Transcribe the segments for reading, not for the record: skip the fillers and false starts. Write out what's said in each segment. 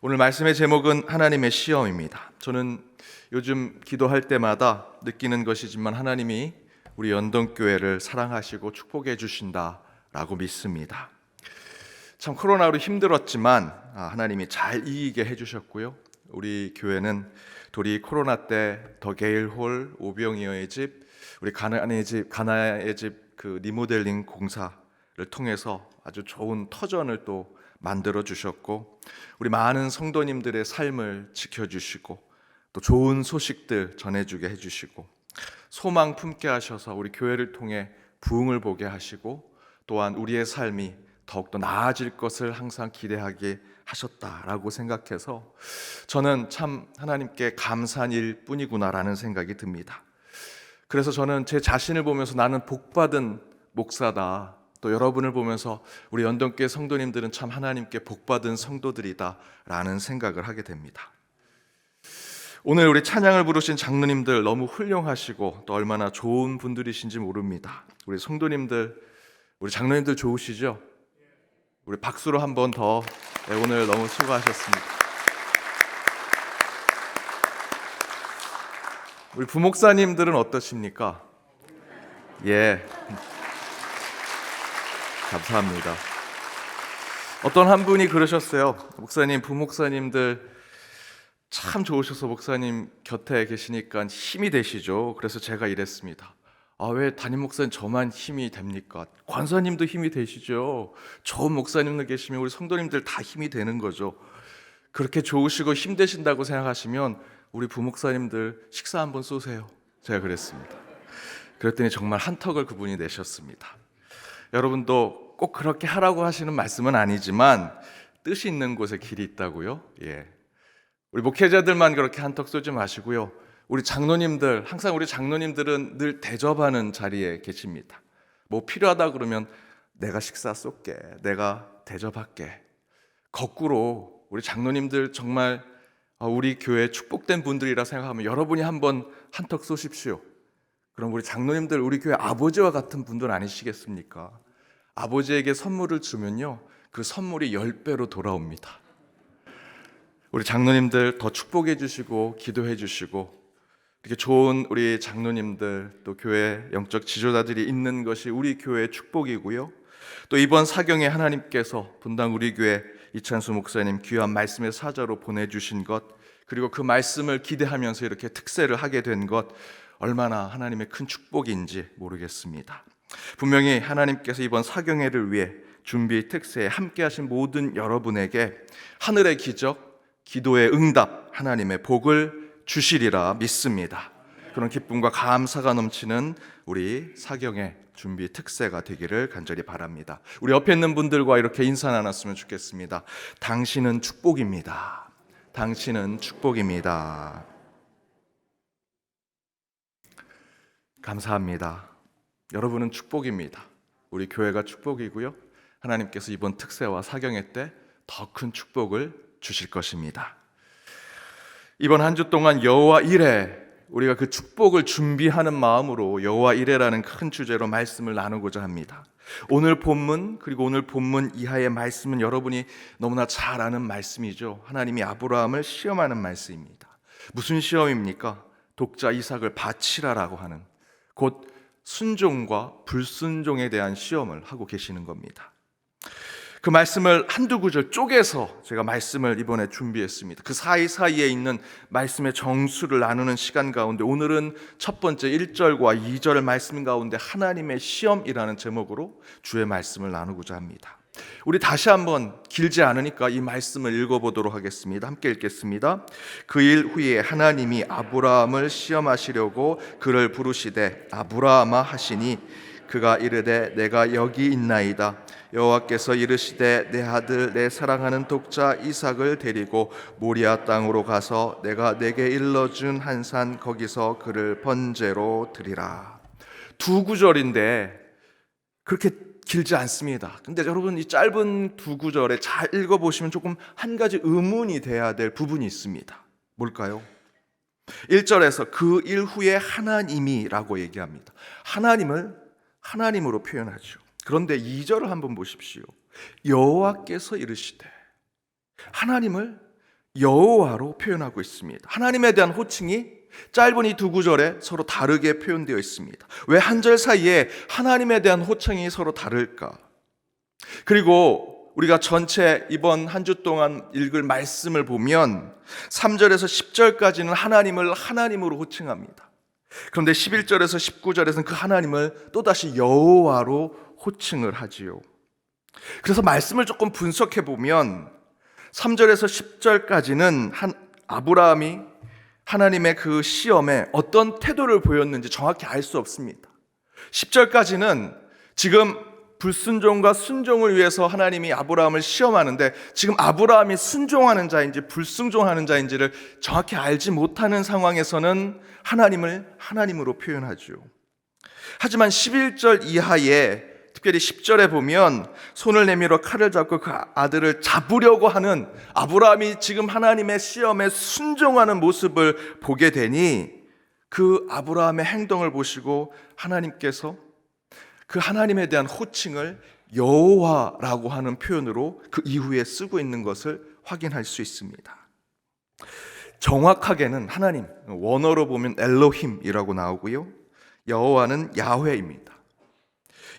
오늘 말씀의 제목은 하나님의 시험입니다. 저는 요즘 기도할 때마다 느끼는 것이지만 하나님이 우리 연동교회를 사랑하시고 축복해 주신다라고 믿습니다. 참 코로나로 힘들었지만 하나님이 잘 이기게 해주셨고요. 우리 교회는 도리 코로나 때 더게일홀, 오병이어의 집, 우리 가나의 집 그 리모델링 공사를 통해서 아주 좋은 터전을 또 만들어 주셨고, 우리 많은 성도님들의 삶을 지켜주시고 또 좋은 소식들 전해주게 해주시고 소망 품게 하셔서 우리 교회를 통해 부흥을 보게 하시고 또한 우리의 삶이 더욱더 나아질 것을 항상 기대하게 하셨다라고 생각해서 저는 참 하나님께 감사한 일뿐이구나라는 생각이 듭니다. 그래서 저는 제 자신을 보면서 나는 복받은 목사다, 또 여러분을 보면서 우리 연동교회 성도님들은 참 하나님께 복받은 성도들이다 라는 생각을 하게 됩니다. 오늘 우리 찬양을 부르신 장로님들 너무 훌륭하시고 또 얼마나 좋은 분들이신지 모릅니다. 우리 성도님들, 우리 장로님들 좋으시죠? 우리 박수로 한 번 더. 오늘 너무 수고하셨습니다. 우리 부목사님들은 어떠십니까? 예, 감사합니다. 어떤 한 분이 그러셨어요. 목사님, 부목사님들 참 좋으셔서 목사님 곁에 계시니까 힘이 되시죠. 그래서 제가 이랬습니다. 왜 담임 목사님 저만 힘이 됩니까? 권사님도 힘이 되시죠. 좋은 목사님들 계시면 우리 성도님들 다 힘이 되는 거죠. 그렇게 좋으시고 힘 되신다고 생각하시면 우리 부목사님들 식사 한번 쏘세요. 제가 그랬습니다. 그랬더니 정말 한턱을 그분이 내셨습니다. 여러분도 꼭 그렇게 하라고 하시는 말씀은 아니지만 뜻이 있는 곳에 길이 있다고요. 예. 우리 목회자들만 그렇게 한턱 쏘지 마시고요. 우리 장로님들, 항상 우리 장로님들은 늘 대접하는 자리에 계십니다. 뭐 필요하다 그러면 내가 식사 쏠게, 내가 대접할게. 거꾸로 우리 장로님들 정말 우리 교회 축복된 분들이라 생각하면 여러분이 한번 한턱 쏘십시오. 그럼 우리 장로님들, 우리 교회 아버지와 같은 분들 아니시겠습니까? 아버지에게 선물을 주면요, 그 선물이 10배로 돌아옵니다. 우리 장로님들 더 축복해 주시고 기도해 주시고 이렇게 좋은 우리 장로님들 또 교회 영적 지도자들이 있는 것이 우리 교회의 축복이고요. 또 이번 사경에 하나님께서 분당 우리 교회 이찬수 목사님 귀한 말씀의 사자로 보내주신 것, 그리고 그 말씀을 기대하면서 이렇게 특세를 하게 된 것, 얼마나 하나님의 큰 축복인지 모르겠습니다. 분명히 하나님께서 이번 사경회를 위해 준비 특세에 함께 하신 모든 여러분에게 하늘의 기적, 기도의 응답, 하나님의 복을 주시리라 믿습니다. 그런 기쁨과 감사가 넘치는 우리 사경회 준비 특세가 되기를 간절히 바랍니다. 우리 옆에 있는 분들과 이렇게 인사 나눴으면 좋겠습니다. 당신은 축복입니다. 당신은 축복입니다. 감사합니다. 여러분은 축복입니다. 우리 교회가 축복이고요. 하나님께서 이번 특세와 사경회 때 더 큰 축복을 주실 것입니다. 이번 한 주 동안 여호와 이레, 우리가 그 축복을 준비하는 마음으로 여호와 이레라는 큰 주제로 말씀을 나누고자 합니다. 오늘 본문, 그리고 오늘 본문 이하의 말씀은 여러분이 너무나 잘 아는 말씀이죠. 하나님이 아브라함을 시험하는 말씀입니다. 무슨 시험입니까? 독자 이삭을 바치라라고 하는, 곧 순종과 불순종에 대한 시험을 하고 계시는 겁니다. 그 말씀을 한두 구절 쪼개서 제가 말씀을 이번에 준비했습니다. 그 사이사이에 있는 말씀의 정수를 나누는 시간 가운데 오늘은 첫 번째 1절과 2절 말씀 가운데 하나님의 시험이라는 제목으로 주의 말씀을 나누고자 합니다. 우리 다시 한번 길지 않으니까 이 말씀을 읽어보도록 하겠습니다. 함께 읽겠습니다. 그 일 후에 하나님이 아브라함을 시험하시려고 그를 부르시되 아브라함아 하시니 그가 이르되 내가 여기 있나이다. 여호와께서 이르시되 내 아들 내 사랑하는 독자 이삭을 데리고 모리아 땅으로 가서 내가 내게 일러준 한 산 거기서 그를 번제로 드리라. 두 구절인데 그렇게 길지 않습니다. 근데 여러분 이 짧은 두 구절에 잘 읽어보시면 조금 한 가지 의문이 돼야 될 부분이 있습니다. 뭘까요? 1절에서 그 일 후에 하나님이라고 얘기합니다. 하나님을 하나님으로 표현하죠. 그런데 2절을 한번 보십시오. 여호와께서 이르시되, 하나님을 여호와로 표현하고 있습니다. 하나님에 대한 호칭이 짧은 이 두 구절에 서로 다르게 표현되어 있습니다. 왜 한 절 사이에 하나님에 대한 호칭이 서로 다를까? 그리고 우리가 전체 이번 한 주 동안 읽을 말씀을 보면 3절에서 10절까지는 하나님을 하나님으로 호칭합니다. 그런데 11절에서 19절에서는 그 하나님을 또다시 여호와로 호칭을 하지요. 그래서 말씀을 조금 분석해 보면 3절에서 10절까지는 아브라함이 하나님의 그 시험에 어떤 태도를 보였는지 정확히 알 수 없습니다. 10절까지는 지금 불순종과 순종을 위해서 하나님이 아브라함을 시험하는데 지금 아브라함이 순종하는 자인지 불순종하는 자인지를 정확히 알지 못하는 상황에서는 하나님을 하나님으로 표현하죠. 하지만 11절 이하에 특별히 10절에 보면 손을 내밀어 칼을 잡고 그 아들을 잡으려고 하는 아브라함이 지금 하나님의 시험에 순종하는 모습을 보게 되니 그 아브라함의 행동을 보시고 하나님께서 그 하나님에 대한 호칭을 여호와라고 하는 표현으로 그 이후에 쓰고 있는 것을 확인할 수 있습니다. 정확하게는 하나님, 원어로 보면 엘로힘이라고 나오고요, 여호와는 야훼입니다.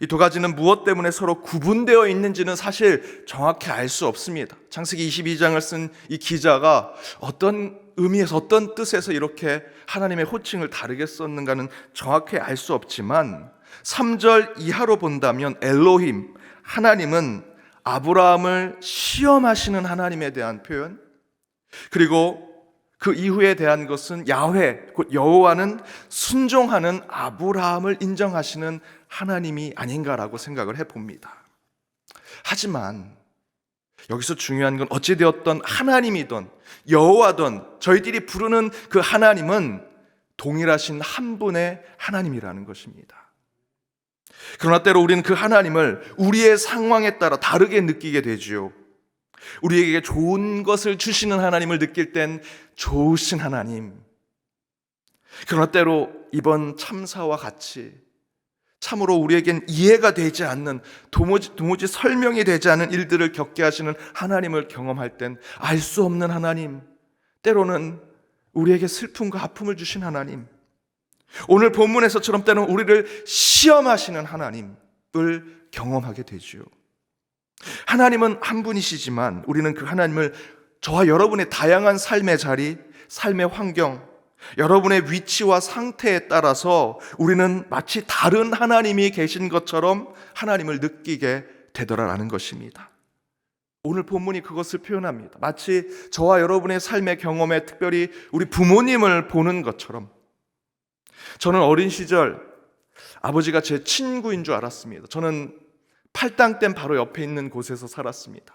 이 두 가지는 무엇 때문에 서로 구분되어 있는지는 사실 정확히 알 수 없습니다. 창세기 22장을 쓴 이 기자가 어떤 의미에서 어떤 뜻에서 이렇게 하나님의 호칭을 다르게 썼는가는 정확히 알 수 없지만 3절 이하로 본다면 엘로힘, 하나님은 아브라함을 시험하시는 하나님에 대한 표현, 그리고 그 이후에 대한 것은 야훼, 곧 여호와는 순종하는 아브라함을 인정하시는 하나님이 아닌가라고 생각을 해봅니다. 하지만 여기서 중요한 건 어찌되었던 하나님이든 여호와든 저희들이 부르는 그 하나님은 동일하신 한 분의 하나님이라는 것입니다. 그러나 때로 우리는 그 하나님을 우리의 상황에 따라 다르게 느끼게 되지요. 우리에게 좋은 것을 주시는 하나님을 느낄 땐 좋으신 하나님, 그러나 때로 이번 참사와 같이 참으로 우리에겐 이해가 되지 않는, 도무지 설명이 되지 않는 일들을 겪게 하시는 하나님을 경험할 땐 알 수 없는 하나님, 때로는 우리에게 슬픔과 아픔을 주신 하나님, 오늘 본문에서처럼 때로는 우리를 시험하시는 하나님을 경험하게 되죠. 하나님은 한 분이시지만 우리는 그 하나님을 저와 여러분의 다양한 삶의 자리, 삶의 환경, 여러분의 위치와 상태에 따라서 우리는 마치 다른 하나님이 계신 것처럼 하나님을 느끼게 되더라라는 것입니다. 오늘 본문이 그것을 표현합니다. 마치 저와 여러분의 삶의 경험에 특별히 우리 부모님을 보는 것처럼, 저는 어린 시절 아버지가 제 친구인 줄 알았습니다. 저는 팔당댐 바로 옆에 있는 곳에서 살았습니다.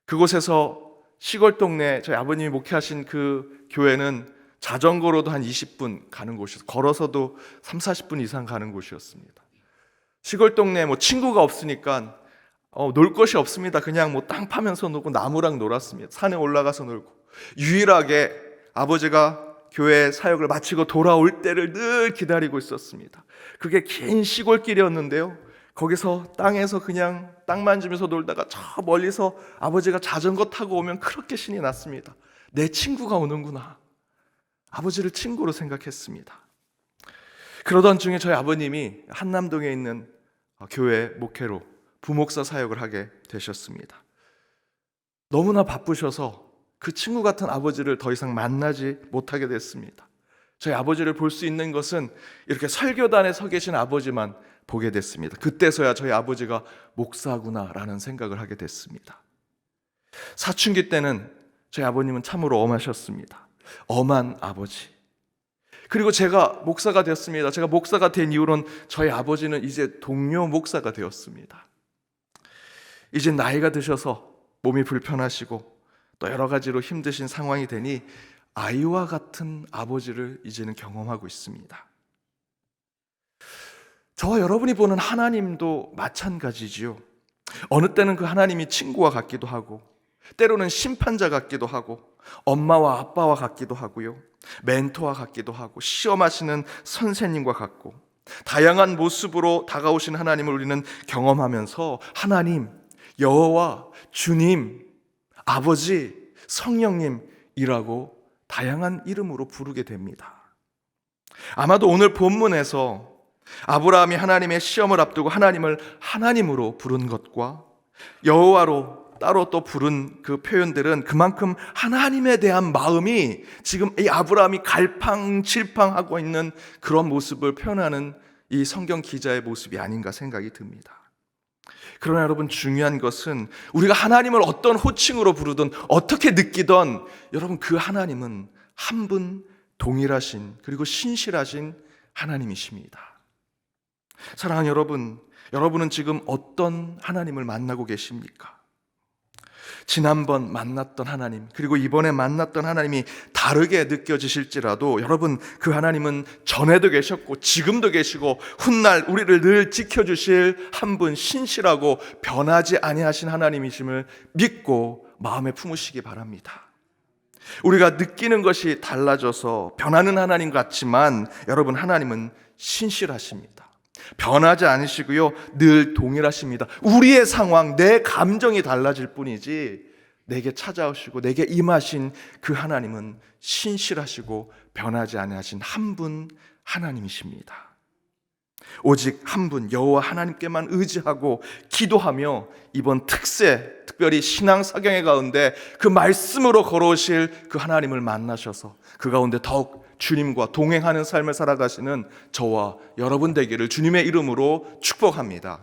그곳에서 시골 동네, 저희 아버님이 목회하신 그 교회는 자전거로도 한 20분 가는 곳이었어요. 걸어서도 30-40분 이상 가는 곳이었습니다. 시골 동네 친구가 없으니까 놀 것이 없습니다. 그냥 땅 파면서 놀고 나무랑 놀았습니다. 산에 올라가서 놀고, 유일하게 아버지가 교회 사역을 마치고 돌아올 때를 늘 기다리고 있었습니다. 그게 긴 시골길이었는데요, 거기서 땅에서 그냥 땅 만지면서 놀다가 저 멀리서 아버지가 자전거 타고 오면 그렇게 신이 났습니다. 내 친구가 오는구나. 아버지를 친구로 생각했습니다. 그러던 중에 저희 아버님이 한남동에 있는 교회 목회로 부목사 사역을 하게 되셨습니다. 너무나 바쁘셔서 그 친구 같은 아버지를 더 이상 만나지 못하게 됐습니다. 저희 아버지를 볼 수 있는 것은 이렇게 설교단에 서 계신 아버지만 보게 됐습니다. 그때서야 저희 아버지가 목사구나라는 생각을 하게 됐습니다. 사춘기 때는 저희 아버님은 참으로 엄하셨습니다. 엄한 아버지. 그리고 제가 목사가 되었습니다. 제가 목사가 된 이후로는 저희 아버지는 이제 동료 목사가 되었습니다. 이제 나이가 드셔서 몸이 불편하시고 또 여러 가지로 힘드신 상황이 되니 아이와 같은 아버지를 이제는 경험하고 있습니다. 저와 여러분이 보는 하나님도 마찬가지지요. 어느 때는 그 하나님이 친구와 같기도 하고, 때로는 심판자 같기도 하고, 엄마와 아빠와 같기도 하고요, 멘토와 같기도 하고, 시험하시는 선생님과 같고, 다양한 모습으로 다가오신 하나님을 우리는 경험하면서 하나님, 여호와, 주님, 아버지, 성령님이라고 다양한 이름으로 부르게 됩니다. 아마도 오늘 본문에서 아브라함이 하나님의 시험을 앞두고 하나님을 하나님으로 부른 것과 여호와로 따로 또 부른 그 표현들은 그만큼 하나님에 대한 마음이 지금 이 아브라함이 갈팡질팡하고 있는 그런 모습을 표현하는 이 성경 기자의 모습이 아닌가 생각이 듭니다. 그러나 여러분, 중요한 것은 우리가 하나님을 어떤 호칭으로 부르든 어떻게 느끼던 여러분, 그 하나님은 한 분 동일하신 그리고 신실하신 하나님이십니다. 사랑하는 여러분, 여러분은 지금 어떤 하나님을 만나고 계십니까? 지난번 만났던 하나님, 그리고 이번에 만났던 하나님이 다르게 느껴지실지라도 여러분, 그 하나님은 전에도 계셨고 지금도 계시고 훗날 우리를 늘 지켜주실 한 분 신실하고 변하지 아니하신 하나님이심을 믿고 마음에 품으시기 바랍니다. 우리가 느끼는 것이 달라져서 변하는 하나님 같지만 여러분, 하나님은 신실하십니다. 변하지 않으시고요, 늘 동일하십니다. 우리의 상황, 내 감정이 달라질 뿐이지 내게 찾아오시고 내게 임하신 그 하나님은 신실하시고 변하지 않으신 한 분 하나님이십니다. 오직 한 분 여호와 하나님께만 의지하고 기도하며 이번 특별히 신앙 사경의 가운데 그 말씀으로 걸어오실 그 하나님을 만나셔서 그 가운데 더욱 주님과 동행하는 삶을 살아가시는 저와 여러분 되기를 주님의 이름으로 축복합니다.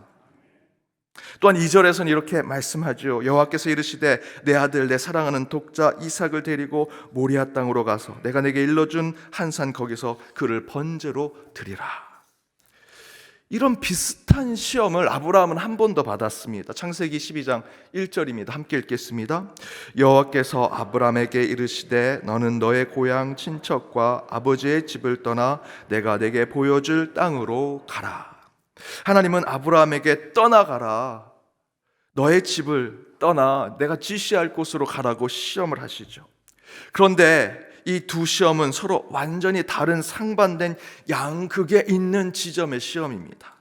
또한 2절에서는 이렇게 말씀하죠. 여호와께서 이르시되 내 아들 내 사랑하는 독자 이삭을 데리고 모리아 땅으로 가서 내가 내게 일러준 한 산 거기서 그를 번제로 드리라. 이런 비슷한 시험을 아브라함은 한 번 더 받았습니다. 창세기 12장 1절입니다. 함께 읽겠습니다. 여호와께서 아브라함에게 이르시되 너는 너의 고향 친척과 아버지의 집을 떠나 내가 내게 보여줄 땅으로 가라. 하나님은 아브라함에게 떠나가라, 너의 집을 떠나 내가 지시할 곳으로 가라고 시험을 하시죠. 그런데 이 두 시험은 서로 완전히 다른 상반된 양극에 있는 지점의 시험입니다.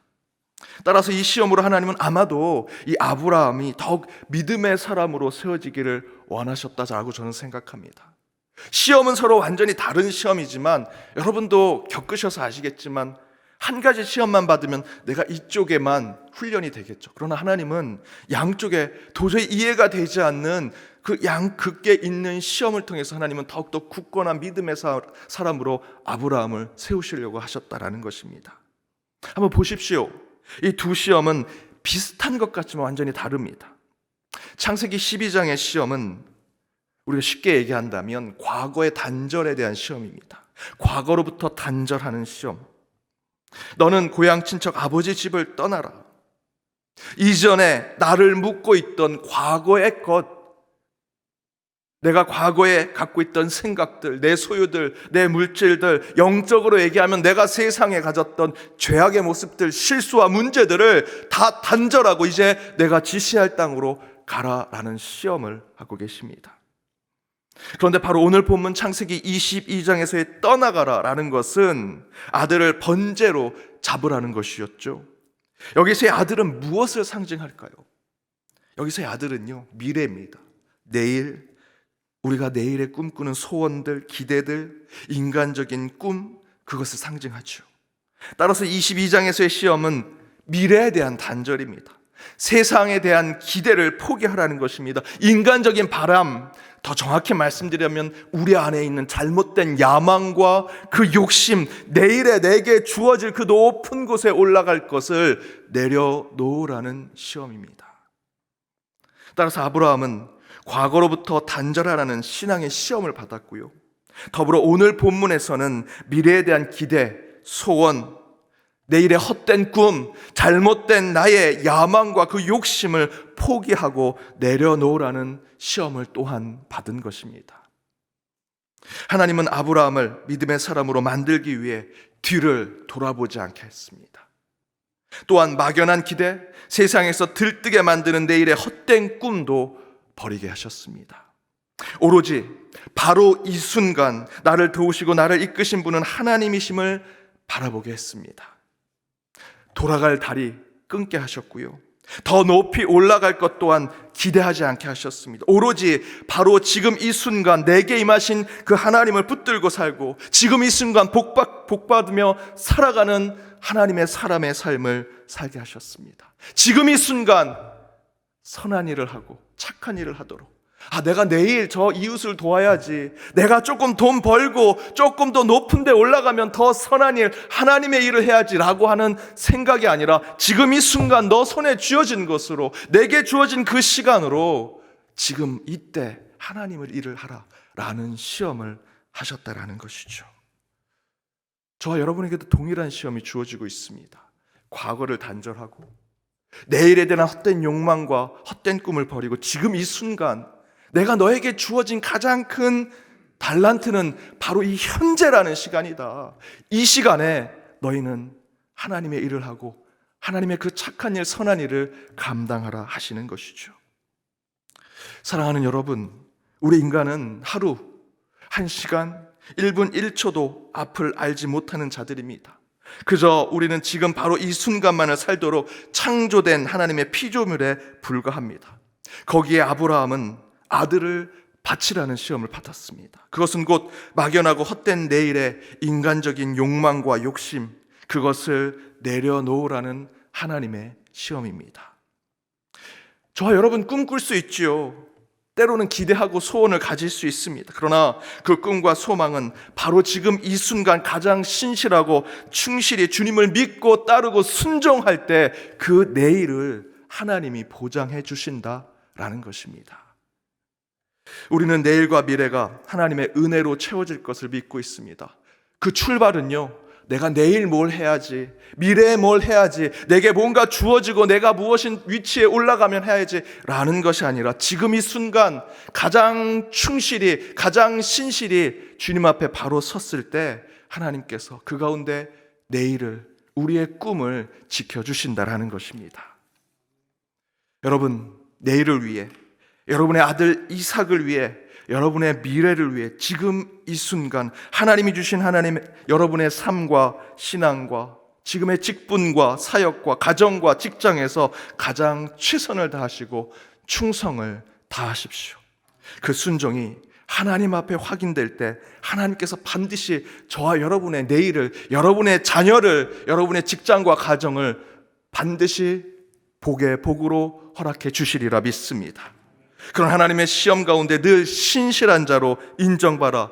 따라서 이 시험으로 하나님은 아마도 이 아브라함이 더욱 믿음의 사람으로 세워지기를 원하셨다고 저는 생각합니다. 시험은 서로 완전히 다른 시험이지만 여러분도 겪으셔서 아시겠지만 한 가지 시험만 받으면 내가 이쪽에만 훈련이 되겠죠. 그러나 하나님은 양쪽에 도저히 이해가 되지 않는 그 양극에 있는 시험을 통해서 하나님은 더욱더 굳건한 믿음의 사람으로 아브라함을 세우시려고 하셨다라는 것입니다. 한번 보십시오. 이 두 시험은 비슷한 것 같지만 완전히 다릅니다. 창세기 12장의 시험은 우리가 쉽게 얘기한다면 과거의 단절에 대한 시험입니다. 과거로부터 단절하는 시험. 너는 고향 친척 아버지 집을 떠나라. 이전에 나를 묻고 있던 과거의 것, 내가 과거에 갖고 있던 생각들, 내 소유들, 내 물질들, 영적으로 얘기하면 내가 세상에 가졌던 죄악의 모습들, 실수와 문제들을 다 단절하고 이제 내가 지시할 땅으로 가라라는 시험을 하고 계십니다. 그런데 바로 오늘 본문 창세기 22장에서의 떠나가라라는 것은 아들을 번제로 잡으라는 것이었죠. 여기서의 아들은 무엇을 상징할까요? 여기서의 아들은요, 미래입니다. 내일, 우리가 내일에 꿈꾸는 소원들, 기대들, 인간적인 꿈, 그것을 상징하죠. 따라서 22장에서의 시험은 미래에 대한 단절입니다. 세상에 대한 기대를 포기하라는 것입니다. 인간적인 바람, 더 정확히 말씀드리면 우리 안에 있는 잘못된 야망과 그 욕심, 내일에 내게 주어질 그 높은 곳에 올라갈 것을 내려놓으라는 시험입니다. 따라서 아브라함은 과거로부터 단절하라는 신앙의 시험을 받았고요. 더불어 오늘 본문에서는 미래에 대한 기대, 소원, 내일의 헛된 꿈, 잘못된 나의 야망과 그 욕심을 포기하고 내려놓으라는 시험을 또한 받은 것입니다. 하나님은 아브라함을 믿음의 사람으로 만들기 위해 뒤를 돌아보지 않게 했습니다. 또한 막연한 기대, 세상에서 들뜨게 만드는 내일의 헛된 꿈도 버리게 하셨습니다. 오로지 바로 이 순간 나를 도우시고 나를 이끄신 분은 하나님이심을 바라보게 했습니다. 돌아갈 다리 끊게 하셨고요. 더 높이 올라갈 것 또한 기대하지 않게 하셨습니다. 오로지 바로 지금 이 순간 내게 임하신 그 하나님을 붙들고 살고 지금 이 순간 복받으며 살아가는 하나님의 사람의 삶을 살게 하셨습니다. 지금 이 순간 선한 일을 하고 착한 일을 하도록, 내가 내일 저 이웃을 도와야지, 내가 조금 돈 벌고 조금 더 높은 데 올라가면 더 선한 일, 하나님의 일을 해야지 라고 하는 생각이 아니라 지금 이 순간 너 손에 쥐어진 것으로, 내게 주어진 그 시간으로 지금 이때 하나님의 일을 하라 라는 시험을 하셨다라는 것이죠. 저와 여러분에게도 동일한 시험이 주어지고 있습니다. 과거를 단절하고 내일에 대한 헛된 욕망과 헛된 꿈을 버리고 지금 이 순간 내가 너에게 주어진 가장 큰 달란트는 바로 이 현재라는 시간이다. 이 시간에 너희는 하나님의 일을 하고 하나님의 그 착한 일, 선한 일을 감당하라 하시는 것이죠. 사랑하는 여러분, 우리 인간은 하루, 1시간, 1분 1초도 앞을 알지 못하는 자들입니다. 그저 우리는 지금 바로 이 순간만을 살도록 창조된 하나님의 피조물에 불과합니다. 거기에 아브라함은 아들을 바치라는 시험을 받았습니다. 그것은 곧 막연하고 헛된 내일의 인간적인 욕망과 욕심, 그것을 내려놓으라는 하나님의 시험입니다. 저와 여러분 꿈꿀 수 있지요. 때로는 기대하고 소원을 가질 수 있습니다. 그러나 그 꿈과 소망은 바로 지금 이 순간 가장 신실하고 충실히 주님을 믿고 따르고 순종할 때 그 내일을 하나님이 보장해 주신다라는 것입니다. 우리는 내일과 미래가 하나님의 은혜로 채워질 것을 믿고 있습니다. 그 출발은요, 내가 내일 뭘 해야지, 미래에 뭘 해야지, 내게 뭔가 주어지고 내가 무엇인 위치에 올라가면 해야지 라는 것이 아니라 지금 이 순간 가장 충실히, 가장 신실히 주님 앞에 바로 섰을 때 하나님께서 그 가운데 내일을, 우리의 꿈을 지켜주신다라는 것입니다. 여러분, 내일을 위해, 여러분의 아들 이삭을 위해, 여러분의 미래를 위해 지금 이 순간 하나님이 주신 여러분의 삶과 신앙과 지금의 직분과 사역과 가정과 직장에서 가장 최선을 다하시고 충성을 다하십시오. 그 순종이 하나님 앞에 확인될 때 하나님께서 반드시 저와 여러분의 내일을, 여러분의 자녀를, 여러분의 직장과 가정을 반드시 복으로 허락해 주시리라 믿습니다. 그런 하나님의 시험 가운데 늘 신실한 자로 인정받아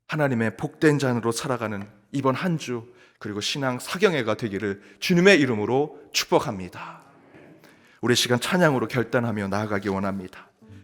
하나님의 복된 자로 살아가는 이번 한 주, 그리고 신앙 사경회가 되기를 주님의 이름으로 축복합니다. 우리 시간 찬양으로 결단하며 나아가기 원합니다.